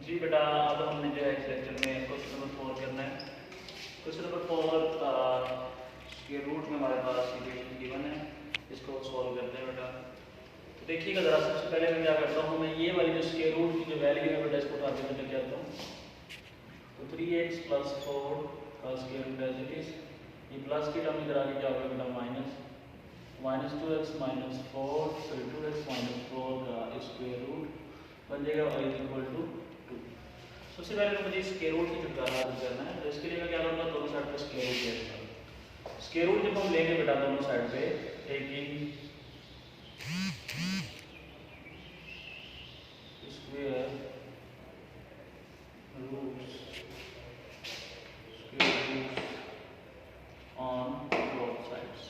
जी बेटा, अब हमने जो है इस लेक्चर में क्वेश्चन नंबर 4 करना है। क्वेश्चन नंबर 4 के रूट में हमारे पास इक्वेशन गिवन है, इसको सॉल्व करते हैं बेटा। तो देखिएगा ज़रा, सबसे पहले मैं क्या करता हूँ, मैं ये वाली जो स्क्वायर रूट की जो वैल्यू है बेटा, इसको उठा के मैं क्या करता हूँ, तो 3x + 4 का square root as it is, ये प्लस की टर्म इधर आगे क्या होगा बेटा, माइनस 2x - 4, सॉरी 2x - 4 का स्क्वायर रूट बन जाएगा y = 2। सबसे पहले तो मुझे स्क्वायर रूट की छुटकारा हासिल करना है, तो इसके लिए मैं क्या करूँगा, दोनों साइड पे स्क्वायर रूट ले लूँगा। स्क्वायर रूट जब हम लेंगे बेटा दोनों साइड पे, taking square roots on both sides.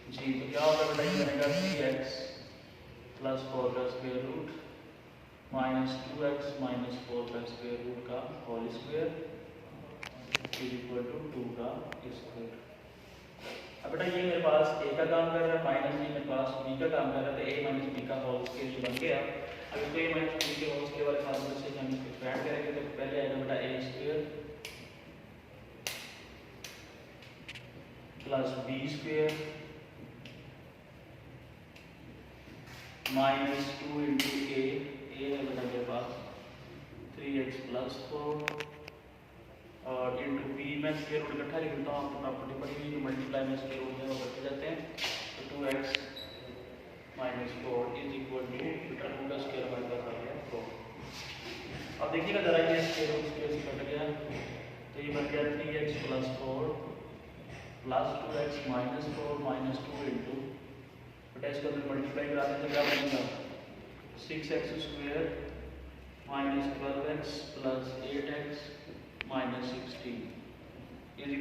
जी, तो क्या होगा बेटा, ये बनेगा 3x + 4 का स्क्वायर रूट -2x - 4 का स्क्वायर रूट का होल स्क्वायर = 2 का स्क्वायर। अब बेटा ये मेरे पास a का काम कर रहा है, माइनस ये मेरे पास b का काम कर रहा है, तो a - b का होल स्क्वायर बन गया। अब इसको a - b के होल स्क्वायर वाले फार्मूले से हम इसको ऐड करेंगे, तो पहले आएगा बेटा a² + b² -2 × a है बेटा मेरे पास 3x + 4 और इंटू b, मैं स्क्वायर रूट इकट्ठा लिख देता हूँ, आपको प्रॉपर्टी पड़ी हुई, जो मल्टीप्लाई में स्क्वायर रूट है वो करते जाते हैं। तो 2x - 4 = बेटा 2 का स्क्वायर हमारे पास आ गया 4। अब देखिएगा जरा, ये स्क्वायर रूट स्क्वायर से कट गया, तो ये बन गया 3x + 4 + 2x - 4 - 2 इंटू बेटा इसको अगर मल्टीप्लाई करा दें तो क्या बनेगा, 6x² - 12x + 8x - 16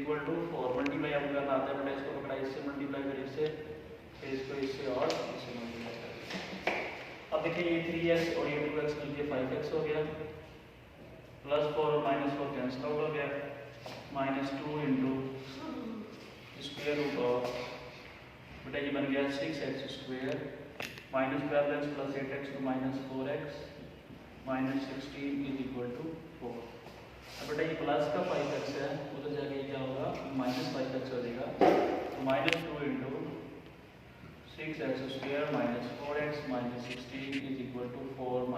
= 4। मल्टीप्लाई हम करना आता है बेटा, इसको पकड़ा इससे मल्टीप्लाई कर इससे, फिर इसको इससे और इससे मल्टीप्लाई कर। अब देखिए ये 3x और ये 2x मिलकर 5x हो गया, +4 और -4 कैंसिल आउट हो गया, -2 इंटू स्क्वायर रूट ऑफ बेटा ये बन गया 6x² - 12x + 8x to -4x - 16 = 4। अब बेटा ये प्लस का 5x है, उधर जाके क्या होगा, -5x हो जाएगा, तो -2 इंटू 6x² - 4x - 16 = 4 -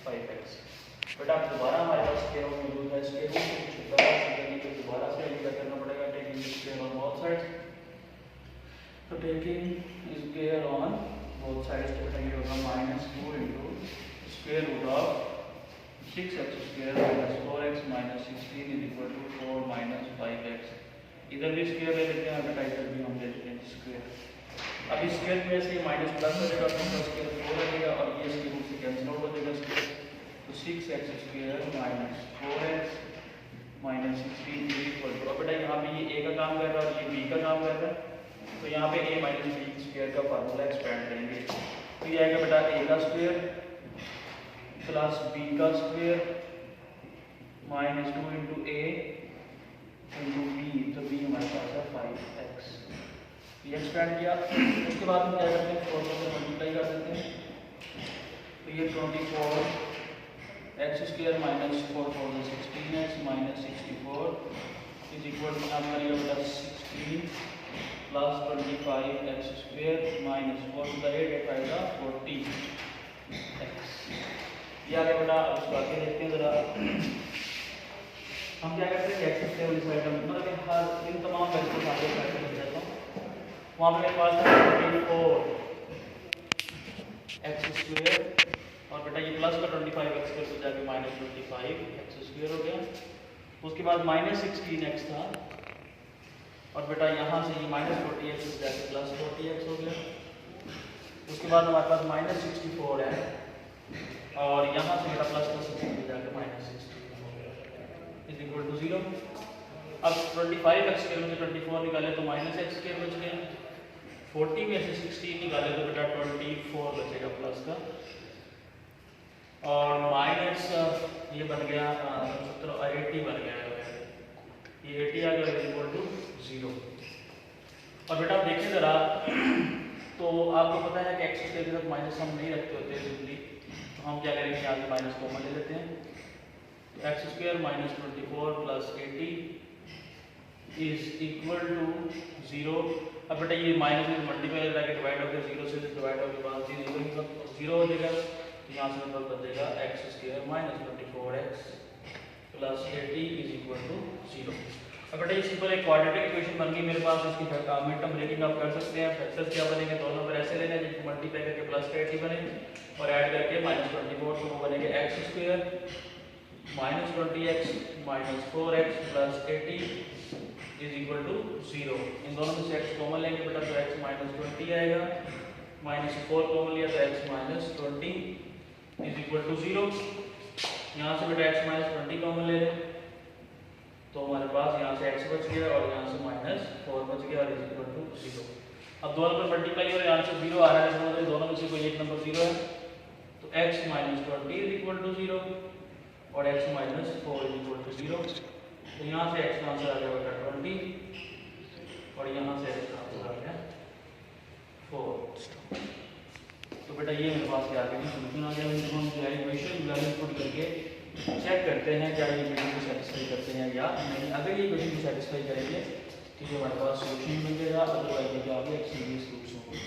5x। बेटा अब दोबारा हमारे पास स्क्वायर रूट मौजूद है, स्क्वायर रूट को छुटकारा हासिल करने के लिए दोबारा से क्या करना पड़ेगा, taking square on both sides. तो taking square on both sides, तो बेटा ये होगा -2 into square root of 6x² - 4x - 16 = 4 - 5x। इधर भी स्क्वायर ले लेते हैं बेटा, इधर भी हम ले लेते हैं स्क्वायर। अब इस स्क्वायर में से माइनस प्लस हो जाएगा, तो स्क्वायर 4 लगेगा और ये स्क्वायर रूट से कैंसिल आउट हो जाएगा स्क्वायर, तो 6x² - 4x - 16 = अब बेटा यहाँ पे ये a का काम कर रहा है और ये b का काम कर रहा है, तो यहाँ पे a - b स्क्वायर का फार्मूला एक्सपेंड करेंगे, तो ये आएगा बेटा a का स्क्वायर प्लस b का square -2 into a into b, तो b हमारे पास है 5x, ये एक्सपेंड किया। उसके बाद हम क्या करते हैं, 4 से मल्टीप्लाई कर देते हैं, तो ये 24x² - 4 4 16x - 64 = यहाँ पर ये बेटा 16 + 25x² - 4 to the 8 8 40x। ये आ गया बेटा। अब इसको आगे देखते हैं जरा, हम क्या करते हैं, एक्स स्क्वायर वाली साइड में मतलब हर इन तमाम वैल्यू को आगे साइड में लेता हूँ, वहाँ पे मेरे पास है 24x² और बेटा ये प्लस का 25x² तो जाके -25x² हो गया। उसके बाद -16x था और बेटा यहाँ से ये -40x जाके +40x हो गया। उसके बाद हमारे पास -64 है और यहाँ से मेरा प्लस का 16 जाके -16 हो गया = 0। अब 25x² में से 24 निकाले तो -x² बच गया, 40 में से 16 निकाले तो बेटा 24 बचेगा प्लस का, और माइनस ये बन गया 80 बन गया, ये 80 आ गया = 0। और बेटा आप देखें जरा, तो आपको पता है कि एक्स स्क्वायर के साथ माइनस हम नहीं रखते होते सिंपली, तो हम क्या करेंगे यहाँ से माइनस कॉमन ले लेते हैं। तो x square minus 24 plus 80 is equal to 0। अब बेटा ये माइनस में मल्टीप्लाई करके डिवाइड होकर 0 से डिवाइड होकर बाद 0 हो जाएगा। तो यहाँ से नंबर बदलेगा X square minus 24x plus 80 is equal to 0। अब बेटा ये सिंपल एक क्वाड्रेटिक इक्वेशन बन गई मेरे पास। इसकी मिड टर्म ब्रेकिंग आप कर सकते हैं। फैक्टर्स क्या बनेंगे, दो नंबर ऐसे लेने जिनको मल्टीप्लाई करके प्लस 80 बने और ऐड करके माइनस 24, तो वो बनेगा X square minus 20x minus 4x plus 80 is equal to 0। इन दोनों में से x कॉमन लेंगे बेटा तो x माइनस 20 आएगा, माइनस 4 कॉमन लिया तो x minus 20 is equal to 0। यहाँ से बेटा x माइनस 20 कॉमन ले लें तो हमारे पास यहाँ से x बच गया और यहाँ से माइनस 4 बच गया और इज इक्वल टू 0। अब दोनों पर मल्टीप्लाई और यहाँ से 0 आ रहा है, दोनों में से कोई एक नंबर 0 है तो x minus 20 is equal to 0 और x minus 4 is equal to 0। तो यहाँ से x का आंसर आ गया बेटा 20 और यहाँ से x का आंसर आ गया 4। तो बेटा ये मेरे पास क्या आ गया सोल्यूशन आ गया। इनको हम इक्वेशन वैल्यू पुट करके चेक करते हैं क्या ये इक्वेशन को सेटिस्फाई करते हैं या नहीं। अगर ये इक्वेशन को सेटिस्फाई करेंगे ठीक है हमारे पास सोल्यूशन बन जाएगा, अदरवाइज ये क्या आ गया एक सीरियस सोल्यूशन होगा।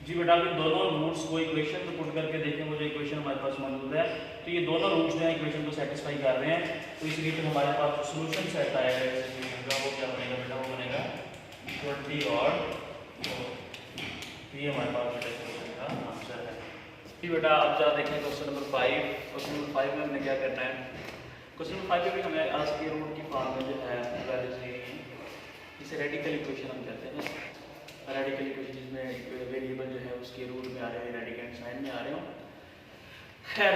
जी बेटा अगर दोनों रूट्स को इक्वेशन में पुट करके देखें वो जो इक्वेशन हमारे पास मौजूद है तो ये दोनों रूट्स जो है इक्वेशन को सेटिस्फाई कर रहे हैं। तो इसलिए फिर हमारे पास जो सोल्यूशन सेट आएगा इस इक्वेशन का वो क्या बनेगा बेटा, वो बनेगा 20 और 4। तो ये हमारे पास बेटा इक्वेशन का आंसर है। ठीक बेटा अब जरा देखें क्वेश्चन नंबर 5। क्वेश्चन नंबर 5 में हमने क्या करना है, क्वेश्चन नंबर 5 में भी हमें आज के रूट की फॉर्म में जो है वैल्यूज ली है, इसे रेडिकल इक्वेशन हम कहते हैं। रेडिकल इक्वेशन जिसमें वेरिएबल जो है उसके रूट में आ रहे हैं, रेडिकेंड साइन में आ रहे हो। खैर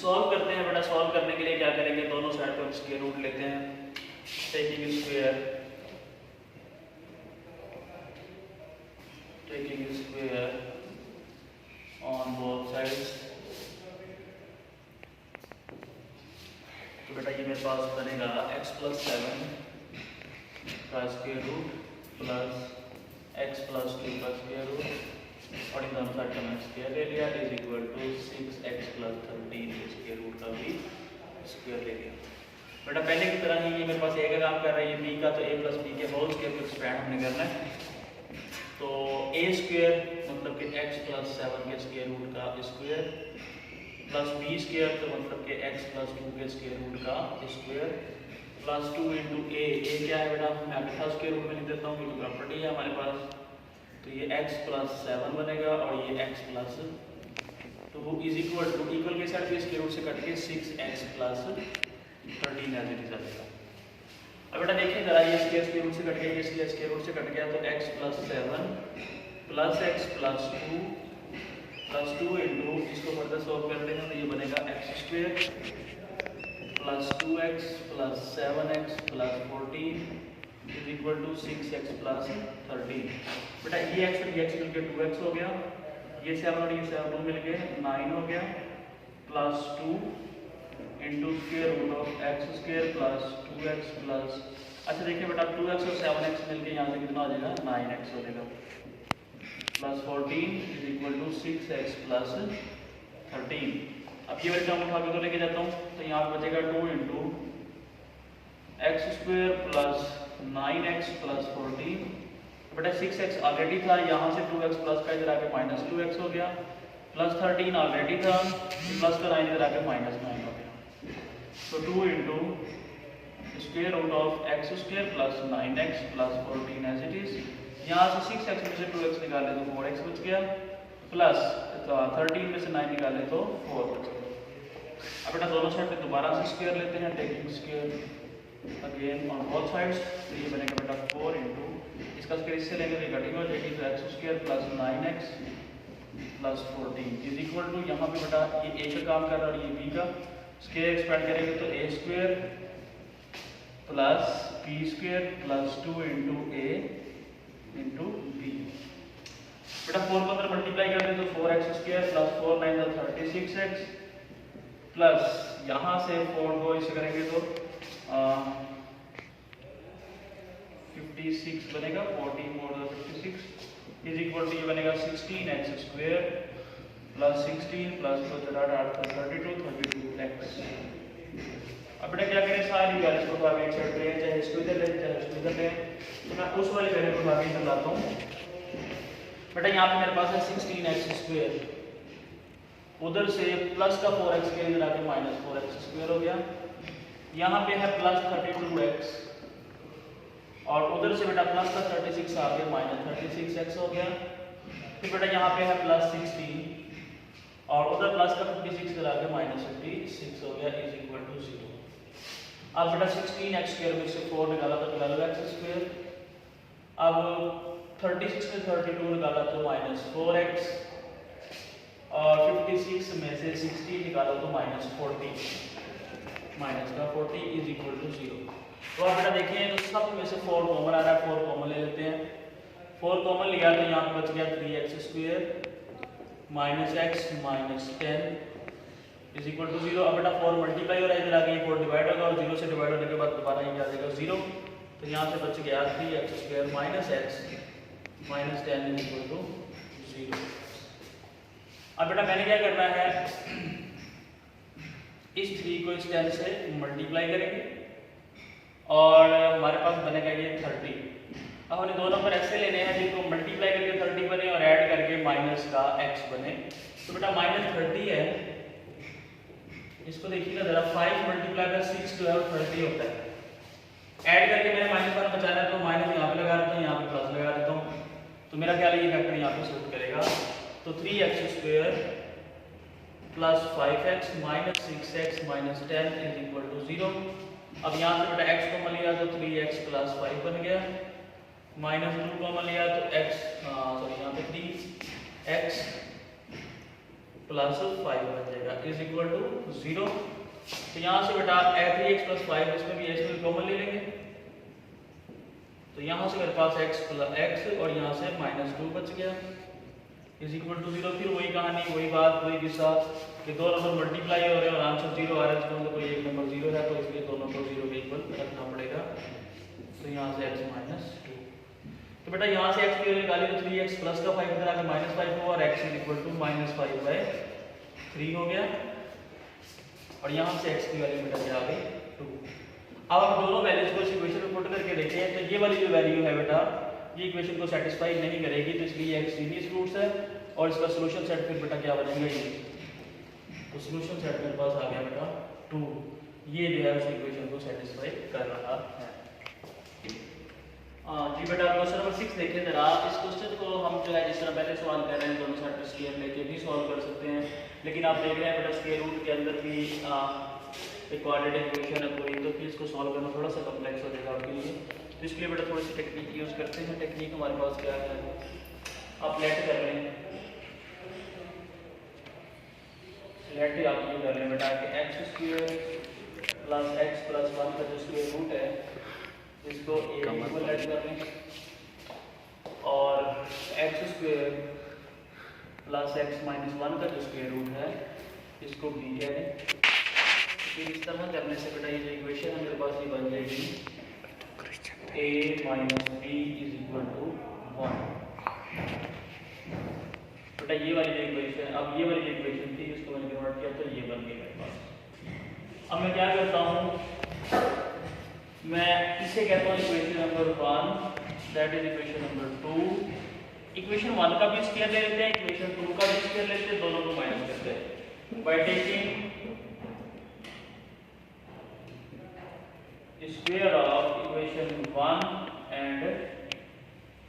सॉल्व करते हैं बेटा। सॉल्व करने के लिए क्या करेंगे, दोनों साइड पर इसके रूट लेते हैं, taking square on both sides. तो बेटा ये मेरे पास बनेगा x प्लस 7 का square root plus x plus 2 का स्क्वायर रूट और इन दोनों साइड का मैंने स्क्वायर ले लिया is equal to 6x plus 13 के स्क्वायर रूट का भी स्क्वायर ले लिया। बेटा पहले की तरह ही ये मेरे पास a का काम कर रहा है, ये b का, तो a प्लस b के होल स्क्वायर को एक्सपेंड हमने करना है। तो a स्क्वायर मतलब कि x प्लस 7 के स्क्वायर रूट का स्क्वायर प्लस b स्क्वायर तो मतलब कि x प्लस 2 के स्क्वायर रूट का स्क्वायर प्लस 2 इंटू a क्या है बेटा, मैं अभी था स्क्वायर रूट में लिख देता हूँ क्योंकि प्रॉपर्टी है हमारे पास। तो ये x प्लस 7 बनेगा और ये x plus 2 is equal to equal के साथ स्क्वायर रूट से कट के 6x plus 13 as it is आएगा। अब बेटा देखिए जरा ये स्क्वायर रूट से कट गया, ये स्क्वायर रूट से कट गया तो x plus 7 plus x plus 2 into इसको फर्दर सॉल्व करते हैं तो ये बनेगा x square plus 2x plus 7x plus 14 is equal to 6x plus 13। बेटा ये x और ये x मिलकर 2x हो गया, ये 7 और ये 7 मिल गए 9 हो गया plus 2 into square root of x square plus 2x plus, अच्छा देखिए बेटा 2x और 7x मिलकर यहाँ से कितना हो जाएगा 9x हो जाएगा plus 14 is equal to 6x plus 13। अब ये वाली टर्म उठा के तो लेके जाता हूँ तो यहाँ पे बचेगा 2 into x square plus 9x plus 14। बेटा 6x ऑलरेडी था, यहाँ से 2x प्लस का इधर आके माइनस 2x हो गया प्लस 13 ऑलरेडी था, प्लस का 9 इधर आके माइनस 9 हो गया। तो 2 into square root of x square plus 9x plus 14 as it is. यहाँ से 6x में से 2x निकाले तो 4x बच गया प्लस 13 में से 9 निकाले तो 4 बच गया। अब बेटा दोनों साइड पे दोबारा से स्क्वायर लेते हैं, taking square again on both sides. तो ये बनेगा बेटा 4 इंटू इसका स्क्वायर इससे लेंगे तो कटिंग हो जाएगी तो x square plus 9x plus 14 is equal to यहाँ पे बेटा ये a का काम कर रहा है और ये b का स्क्वायर एक्सपेंड करेंगे तो a square plus b square plus 2 into a into b. बेटा 4 को अंदर मल्टीप्लाई कर दे तो 4x square plus 4 9 36x plus यहाँ से 4 को इसे करेंगे तो 56 56 बनेगा, 40 4 56 इज इक्वल टू ये बनेगा 16x² प्लस 16 प्लस 2 32 अब बेटा क्या करें, सारी वैल्यूज को आगे एक साइड ले, चाहे इसको इधर ले चाहे इसको इधर ले, तो मैं उस वाली वैल्यू को आगे इधर लाता हूँ। बेटा यहाँ पे मेरे पास है 16x², उधर से प्लस का 4x के इधर आके माइनस 4x² हो गया, यहाँ पे है प्लस 32x और उधर से बेटा प्लस का 36 आके माइनस 36x हो गया, फिर बेटा यहाँ पे है प्लस 16 और उधर प्लस का 56 करा के माइनस 56 हो गया इज इक्वल टू 0। अब बेटा 16x² में से 4 निकाला तो 12x², अब 36 में 32 निकाला तो माइनस 4x और 56 में से 16 निकाला तो माइनस 40, माइनस का 40 इज इक्वल टू 0। तो आप बेटा देखें तो सब में से 4 कॉमन आ रहा है, 4 कॉमन ले लेते हैं, 4 कॉमन लिया तो यहाँ पे बच गया 3x² minus x minus 10 is equal to 0। अब बेटा 4 मल्टीप्लाई हो रहा है, इधर आगे 4 डिवाइड होगा और 0 से डिवाइड होने के बाद दोबारा ये आ जाएगा 0, तो यहाँ से बच गया 3x² minus x minus 10 is equal to 0। अब बेटा मैंने क्या करना है, इस 3 को इस 10 से मल्टीप्लाई करेंगे और हमारे पास बनेगा ये 30। अब हमने दो नंबर ऐसे लेने हैं जिनको मल्टीप्लाई करके 30 बने और ऐड करके माइनस का x बने। तो बेटा माइनस 30 है, इसको देखिएगा जरा, 5 मल्टीप्लाई का 6 जो है वो 30 होता है, ऐड करके मैंने माइनस 1 बचाना है तो माइनस यहाँ पे लगा देता हूँ, यहाँ पे प्लस लगा देता हूँ, तो मेरा क्या ये फैक्टर यहाँ पे सूट करेगा। तो 3x² plus 5x minus 6x minus 10 is equal to 0। अब यहाँ से बेटा x कॉमन लिया तो 3x प्लस 5 बन गया, माइनस 2 कॉमन लिया तो x सॉरी यहाँ पे 3x प्लस 5 बन जाएगा इज इक्वल टू 0। तो यहाँ से बेटा 3x प्लस 5 इसमें भी कॉमन ले लेंगे, तो यहाँ से मेरे पास x प्लस x और यहाँ से माइनस 2 बच गया इज इक्वल टू 0। फिर वही कहानी, वही बात, वही किस्सा कि दो नंबर मल्टीप्लाई हो रहे हैं और आंसर 0 आ रहा है, इसका मतलब कोई एक नंबर 0 है तो इसलिए दोनों को 0 के इक्वल रखना पड़ेगा। तो यहाँ से x माइनस 2, तो बेटा यहाँ से x की वैल्यू निकाली तो 3x प्लस का 5 इधर आके माइनस 5 हुआ और x is equal to minus 5/3 हो गया और यहाँ से x की वैल्यू बेटा क्या आ गई 2। अब हम दोनों वैल्यूज को इस इक्वेशन में पुट करके देखें तो ये वाली जो वैल्यू है बेटा ये इक्वेशन को सेटिस्फाई नहीं करेगी, तो इसलिए एक सीरीज रूट्स है और इसका सॉल्यूशन सेट फिर बेटा क्या बनेगा ये, तो सॉल्यूशन सेट मेरे पास आ गया बेटा 2, ये जो है उस इक्वेशन को सेटिस्फाई कर रहा है। जी बेटा क्वेश्चन नंबर 6 देखें जरा। इस क्वेश्चन को हम जो है जिस तरह पहले सवाल कर रहे हैं दोनों साइड पर स्क्वायर लेके भी सॉल्व कर सकते हैं, लेकिन आप देख रहे हैं बेटा स्क्वायर रूट के अंदर भी एक क्वाड्रेटिक इक्वेशन है कोई, तो फिर इसको सॉल्व करना थोड़ा सा कॉम्प्लेक्स हो जाएगा आपके लिए, तो इसके लिए बेटा थोड़ी सी टेक्निक यूज़ करते हैं। टेक्निक हमारे पास क्या है, आप लेट कर लें, लेट आप ये कर लें बेटा कि x² प्लस x प्लस 1 का जो स्क्वायर रूट है इसको a इक्वल लेट कर लें और x² प्लस x माइनस 1 का जो स्क्वायर रूट है इसको b कह लें। फिर इस तरह करने से बेटा ये जो इक्वेशन है मेरे पास ये बन जाएगी a minus b is equal to 1। बेटा ये वाली जो इक्वेशन, अब ये वाली जो इक्वेशन थी इसको मैंने कन्वर्ट किया तो ये बन गई मेरे पास। अब मैं क्या करता हूँ, मैं इसे कहता हूँ equation number 1, that is equation number 2। Equation 1 का भी स्क्वायर ले लेते हैं, इक्वेशन 2 का भी स्क्वायर लेते हैं, दोनों को माइनस करते हैं by taking square of equation 1 and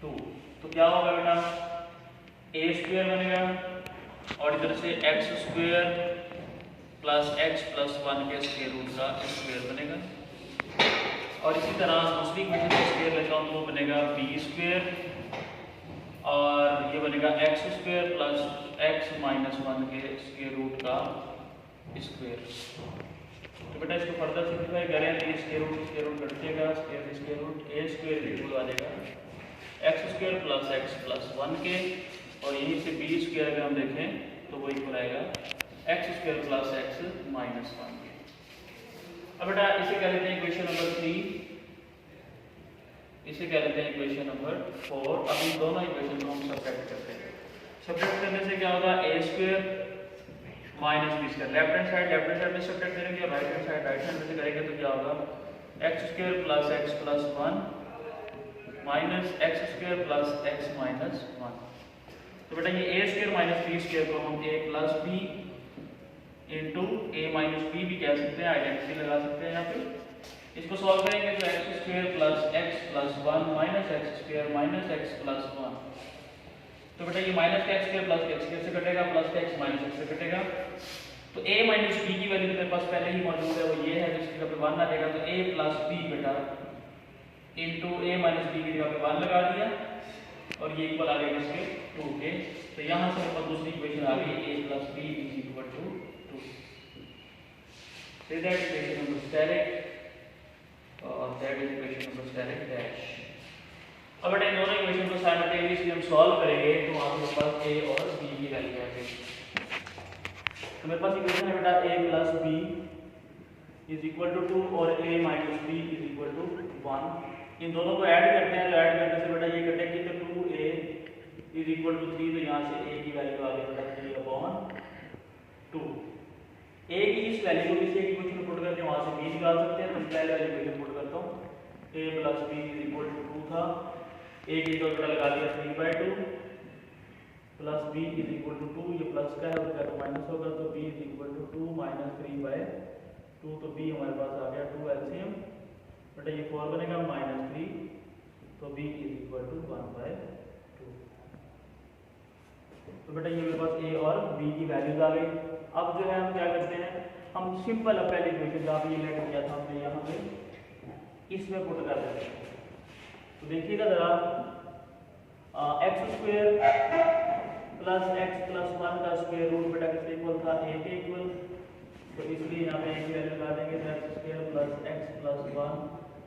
2। तो क्या होगा बेटा, a² बनेगा और इधर से x² प्लस x प्लस 1 के स्क्वायर रूट का स्क्वायर बनेगा और इसी तरह दूसरी इक्वेशन का स्क्वायर लेता हूँ तो वो बनेगा b² और ये बनेगा x² प्लस x माइनस 1 के स्क्वायर रूट का स्क्वायर। तो बेटा इसको फर्दर सिंप्लीफाई करें तो ये स्क्वायर रूट कट जाएगा, स्क्वायर रूट a² इक्वल आ जाएगा x² प्लस x प्लस 1 के और यहीं से b² अगर हम देखें तो वो इक्वल आएगा x² प्लस x माइनस 1 के। अब बेटा इसे क्या लेते हैं इक्वेशन नंबर 3। इसे क्या लेते हैं इक्वेशन नंबर 4। अब इन दोनों इक्वेशन को हम सब्ट्रैक्ट करते हैं। सब्ट्रैक्ट करने से क्या होगा, a square minus b square, left hand side में सब्ट्रैक्ट करेंगे और राइट हैंड में से करेंगे तो क्या होगा, x square plus x plus 1 minus x square plus x minus 1। तो बेटा ये ए स्क्वायर माइनस बी स्क्वायर को हम ए प्लस बी इंटू ए माइनस बी भी कह सकते हैं, आइडेंटिटी लगा सकते हैं यहाँ पे। इसको सॉल्व करेंगे तो x square plus x plus 1 minus x square minus x plus 1। तो बेटा ये माइनस का x square plus x square से कटेगा, प्लस का एक्स माइनस एक्स से कटेगा। तो a माइनस बी की वैल्यू मेरे पास पहले ही मौजूद है, वो ये है, जिसकी जगह पे 1 आ जाएगा। तो a प्लस बी बेटा इंटू ए माइनस बी की जगह पे 1 लगा दिया और ये इक्वल आ जाएगा इसके 2 के। तो यहाँ से मेरे पास दूसरी इक्वेशन आ गई a plus b is equal to 2। Say that equation number steric और that is equation number steric dash। अब बेटा इन दोनों इक्वेशन को साइमल्टेनियसली हम सॉल्व करेंगे तो वहाँ पे मेरे पास a और b की वैल्यू आ जाएगी। तो मेरे पास इक्वेशन है बेटा a plus b is equal to 2 और a minus b is equal to 1। इन दोनों को ऐड करते हैं, तो ऐड करने से बेटा ये कटेंगे तो 2a इज इक्वल टू 3। तो यहाँ से a की वैल्यू आ गई बेटा 3/2। a की इस वैल्यू को किसी एक इक्वेशन में पुट करके वहाँ से b निकाल सकते हैं। तो मैं पहले वाली इक्वेशन पुट करता हूँ, a plus b is equal to 2 था, a की जगह बेटा लगा दिया 3/2 plus b is equal to 2, ये प्लस का है और क्या तो माइनस होगा। तो b is equal to 2 minus 3/2। तो b हमारे पास आ गया 2 एलसीएम बेटा ये 4 बनेगा माइनस 3। तो b इज इक्वल टू 1/2। तो बेटा ये मेरे पास a और b की वैल्यूज आ गई। अब जो है हम क्या करते हैं, हम सिंपल अब पहले इक्वेशन जहाँ पे ये लेट किया था हमने यहाँ पे इसमें पुट कर देते हैं। तो देखिएगा जरा, x square plus x plus 1 का स्क्वायर रूट बेटा किसके इक्वल था, a के इक्वल। तो इसलिए यहाँ पे a की वैल्यू लगा देंगे, तो x square plus x plus 1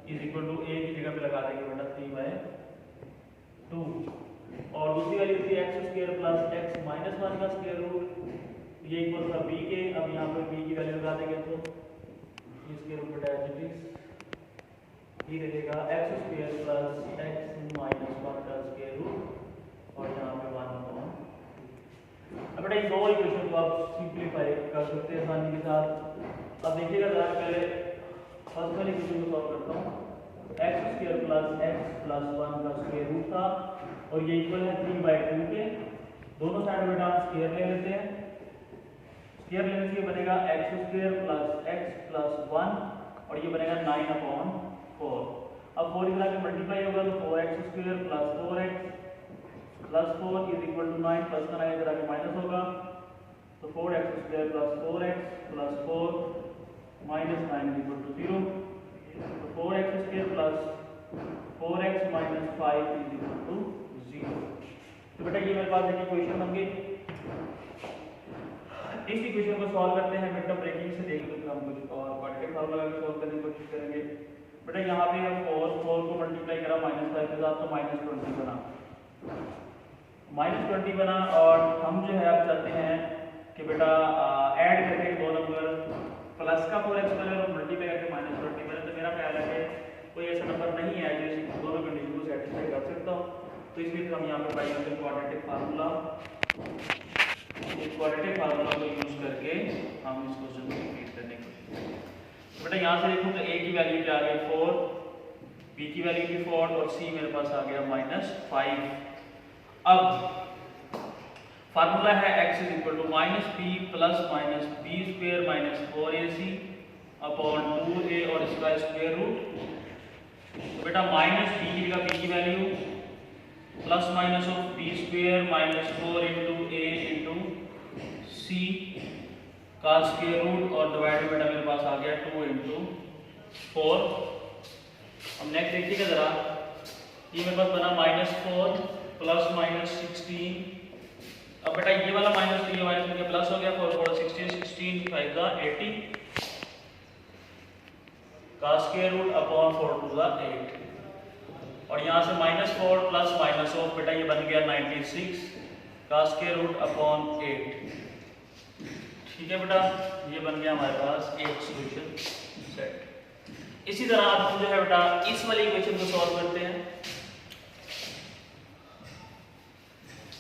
is equal to a की जगह पे लगा देंगे बेटा 3/2। और दूसरी वैल्यू थी x square plus x minus 1 का स्क्वायर रूट, ये इक्वल था b के। अब यहाँ पे b की वैल्यू लगा देंगे तो इसके रूट बेटा ये रहेगा x square plus x minus 1 का स्क्वायर रूट और यहाँ पे 1/2। अब बेटा इन दो इक्वेशन को आप सिंप्लीफाई कर सकते हैं आसानी के साथ। अब देखिएगा जरा, पहले फर्स्ट वाली इक्वेशन को सॉल्व करता हूँ। X square plus x plus 1 का स्क्वायर रूट था और ये इक्वल है 3/2 के। दोनों साइड बेटा हम स्क्वायर ले लेते हैं। स्क्वायर लेने से बनेगा X square plus x plus 1 और ये बनेगा 9/4। अब 4 इधर आके मल्टीप्लाई होगा तो 4x square plus 4x plus 4 is equal to 9 plus का 9 इधर आके माइनस होगा। तो 4x square plus 4x plus 4 minus 9 is equal to 0। तो 4x square plus 4x minus 5 is equal to 0। तो बेटा ये मेरे पास एक इक्वेशन बन गई। इस इक्वेशन को सॉल्व करते हैं मिड टर्म ब्रेकिंग से, देख लो हम कुछ और क्वाड्रेटिक फार्मूला लगा के सॉल्व करने की कोशिश करेंगे। बेटा यहाँ पे हम 4 को मल्टीप्लाई करा -5 के साथ तो -20 बना, -20 बना। और हम जो है आप चाहते हैं कि बेटा ऐड करके दो नंबर प्लस का 4x बने और मल्टीप्लाई करके -20 बने। तो मेरा ख्याल है कि कोई ऐसा नंबर नहीं है जो दोनों कंडीशन को सेटिस्फाई कर सकता हो। तो इसलिए हम यहाँ पे पाई करते हैं क्वाड्रेटिक फार्मूला। इस क्वाड्रेटिक फार्मूला को यूज करके हम इस क्वेश्चन को कंप्लीट करने की कोशिश करेंगे। बेटा यहाँ से देखूँ तो a की वैल्यू क्या आ गई 4, b की वैल्यू भी 4 और c मेरे पास आ गया -5। अब फार्मूला है x is equal to -p plus minus b square minus 4ac upon 2a और इसका स्क्वायर रूट। तो बेटा माइनस b की जगह b की value plus minus of b square minus 4 into a into c का स्क्वायर रूट और divide बेटा मेरे पास आ गया 2 इंटू 4। अब नेक्स्ट देखिएगा जरा, ये मेरे पास बना -4 प्लस -16। अब बेटा ये वाला माइनस तो ये माइनस में प्लस हो गया, 4 4 16 16 5 का 80 का स्क्वायर रूट अपॉन 4 2 का 8। और यहाँ से -4 प्लस माइनस ऑफ बेटा ये बन गया 96 का स्क्वायर रूट अपॉन 8। ठीक है बेटा, ये बन गया हमारे पास एक सॉल्यूशन सेट। इसी तरह अब हम जो है बेटा इस वाली इक्वेशन को सॉल्व करते हैं।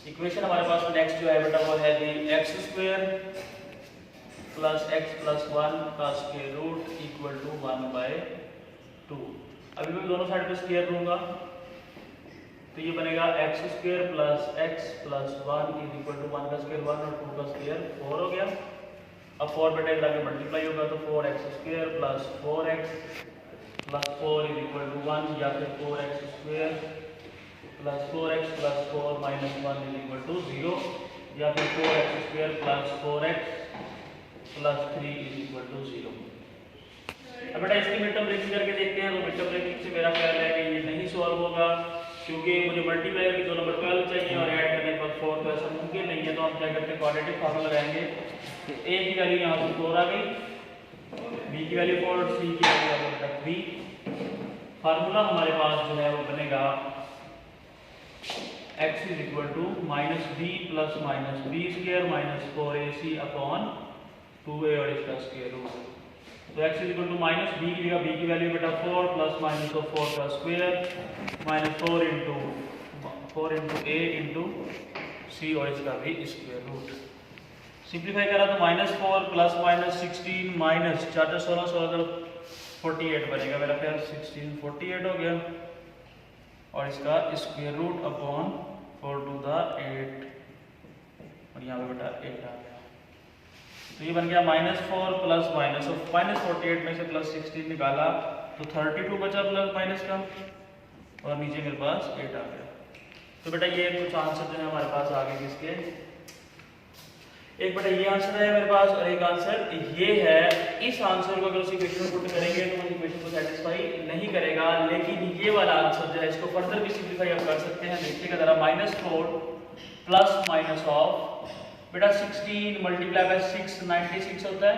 इक्वेशन हमारे पास नेक्स्ट जो है बेटा वो है x² प्लस x प्लस 1 का स्क्वायर रूट इक्वल टू 1/2। अभी मैं दोनों साइड पे स्क्वायर लूंगा तो ये बनेगा x² plus x plus 1 is equal to 1 का स्क्वायर 1 और 2 का स्क्वायर 4 हो गया। अब 4 बेटा इधर आके मल्टीप्लाई होगा तो 4x² plus 4x plus 4 is equal to 1 या फिर 4x² plus 4x plus 4 minus 1 is equal to 0 या फिर 4x² plus 4x plus 3 is equal to 0। अब बेटा इसकी मिड टर्म ब्रेकिंग करके देखते हैं। तो मिड टर्म ब्रेकिंग से मेरा ख्याल है कि ये नहीं सॉल्व होगा क्योंकि मुझे मल्टीप्लायर की 2 नंबर 12 चाहिए और ऐड करने के बाद 4 तो ऐसा मुमकिन नहीं है। तो हम क्या करते हैं क्वाड्रेटिक फार्मूला लगाएंगे। a की वैल्यू यहाँ से 4 आ गई, b की वैल्यू 4 और c की वैल्यू आ गई 3। फार्मूला हमारे पास जो है वो बनेगा x is equal to minus b plus minus b square minus 4ac upon 2a और इसका स्क्वायर रूट। तो x is equal to minus b की जगह b की वैल्यू बेटा 4 प्लस माइनस ऑफ 4 का square minus 4 into a into c और इसका भी स्क्वायर रूट। सिंप्लीफाई करा तो -4 प्लस माइनस 16 माइनस 4 16 16 48 बनेगा मेरा ख्याल 16 48 हो गया और इसका square root upon 4 to the 8 और यहाँ पे बेटा 8 आ गया। तो ये बन गया -4 प्लस माइनस ऑफ -48 में से प्लस 16 निकाला तो 32 बचा प्लस माइनस का और नीचे मेरे पास 8 आ गया। तो बेटा ये कुछ आंसर जो है हमारे पास आ गए किसके, एक बेटा ये आंसर है मेरे पास और एक आंसर ये है। इस आंसर को अगर उस इक्वेशन में पुट करेंगे तो उस इक्वेशन को सेटिस्फाई नहीं करेगा, लेकिन ये वाला आंसर जो है इसको फर्दर भी सिंपलीफाई आप कर सकते हैं। देखिएगा जरा -4 प्लस माइनस ऑफ बेटा 16 मल्टीप्लाई बाय 6 96 होता है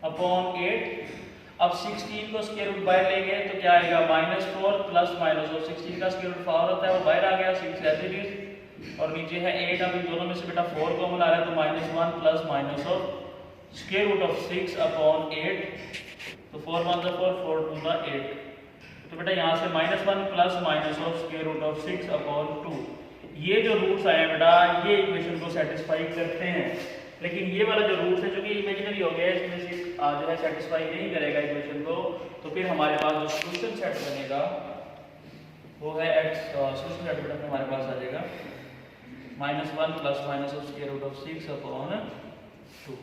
अपॉन 8। अब 16 को स्क्वायर रूट बाहर लेंगे तो क्या आएगा -4 प्लस माइनस ऑफ 16 का स्क्वायर रूट 4 होता है वो बाहर आ गया 6 एज इट इज और नीचे है 8। अब इन दोनों में से बेटा 4 कॉमन आ रहा है तो -1 plus minus of square root of 6 upon 8 तो 4 1 4 4 2 8। तो बेटा यहाँ से -1 plus minus of square root of 6 upon 2 ये जो रूट्स आए हैं बेटा ये इक्वेशन को सेटिस्फाई करते हैं। लेकिन ये वाला जो रूट्स है जो कि इमेजिनरी हो गया इसमें से जो है सेटिस्फाई नहीं करेगा इक्वेशन को। तो फिर हमारे पास जो सोल्यूशन सेट बनेगा वो है सोल्यूशन सेट बेटा हमारे पास आ जाएगा -1 plus minus of square root of 6 upon 2।